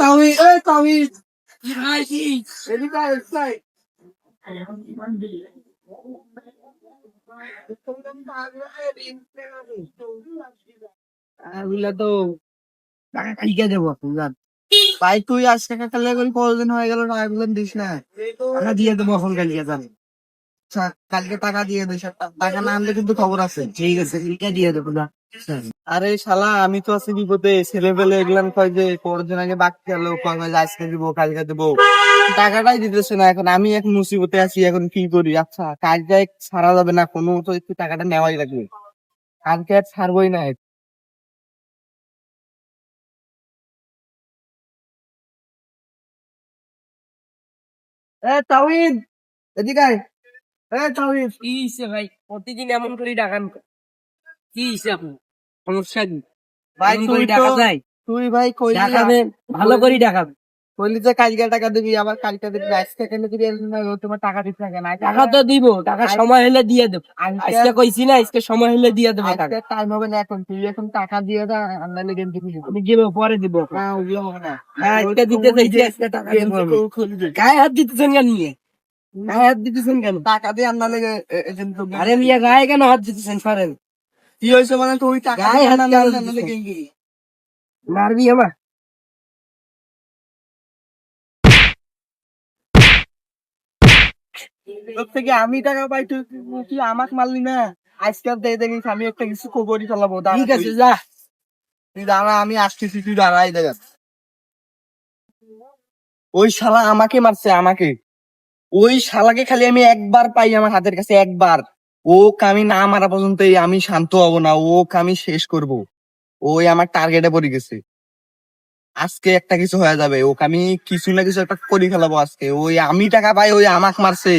তাওহিদ এদিকে আয়, এদিকে আয়। বুঝলে তো টাকা কালকে দেবো বুঝলাম। ভাই তুই আজ টাকা কালে করে কতদিন হয়ে গেল টাকা গুলো দিস না। টাকা দিয়ে দেবো এখন কালকে যাবে। আচ্ছা কালকে টাকা দিয়ে দিস, আর টাকা না আনলে কিন্তু খবর আছে। ঠিক আছে কালকে দিয়ে দেবো না। আরে শালা আমি তো আছি বিপদে, ছেলে পেলে এগুলাম কয় যে পরের দিন আগে বাকি গেল, কয় যে আজকে দিব কালকে দেবো, টাকাটাই দিতেছে না। এখন আমি এক মুসিবতে আছি, এখন কি করি? আচ্ছা কালকে ছাড়া যাবে না, কোনো মতো একটু টাকাটা নেওয়াই লাগবে, কালকে আর ছাড়বোই না। তাওহিদ এদিকে আয়। তাওহিদ কি হিসেবে ভাই প্রতিদিন এমন করে ডাকান? কি হিসাব? সমস্যা কি? ভাই এমন তুই করে তো ডাকা যায়? তুই ভাই কইলি ডাকাবে ভালো করে ডাকাবে। কইলি যে কালকে টাকা দিবি, আবার কালকে দিবি, আজকে কেন দিবি? তোমার টাকা দিতে থাকে না। টাকা তো দিব, টাকা সময় হলে দিয়ে দেবো। আজকে কইছি না, আজকে সময় হলে দিয়ে দেবো টাকা। আজকে টাইম হবে না, এখন তুই এখন টাকা দিয়ে দা, আনলে গেম দিবি। আমি দেবো, পরে দিব। না ওগুলো হবে না। হ্যাঁ, আজকে দিতে চাইছি, আজকে টাকা দেবো আমি। গায়ে হাত দিতেছেন কেন নিয়ে? গায়ে হাত দিতেছেন কেন? টাকা দিয়ে আনলে আরে মিয়া গায়ে কেন হাত দিতেছেন? পারেন কি হয়েছে মানে তুই টাকা গায়ে দিয়ে হাত কেন আনলে দিতেছেন? গেম কি? মারবি আমার? তোর থেকে আমি টাকা পাই, তুই কি আমাকে মারলি না? আজকাল দিয়ে দেখিস আমি একটা কিছু খবরই চালাবো। ঠিক আছে যা। তুই দাঁড়া, আমি আসতেছি, তুই দাঁড়াই দেখ। ওই শালা আমাকে মারছে, আমাকে। ওই শালাকে খালি আমি একবার পাই আমার হাতের কাছে, একবার, ওকে আমি না মারা পর্যন্ত আমি শান্ত হব না, ওকে আমি শেষ করব। ওই আমার টার্গেটে পড়ে গেছে। আজকে একটা কিছু হয়ে যাবে, ওকে আমি কিছু না কিছু একটা করে ফেলাবো আজকে। ওই আমি টাকা পাই, ওই আমাকে মারছে।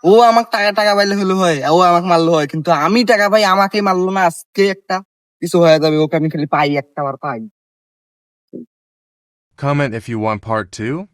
ও আমাকে টাকা টাকা পাইলে হলো হয়, ও আমাকে মারলো হয়, কিন্তু আমি টাকা পাই, আমাকে মারলো না। আজকে একটা কিছু হয়ে যাবে, ওকে আমি খালি পাই, একটা বার পাই। Comment if you want part 2.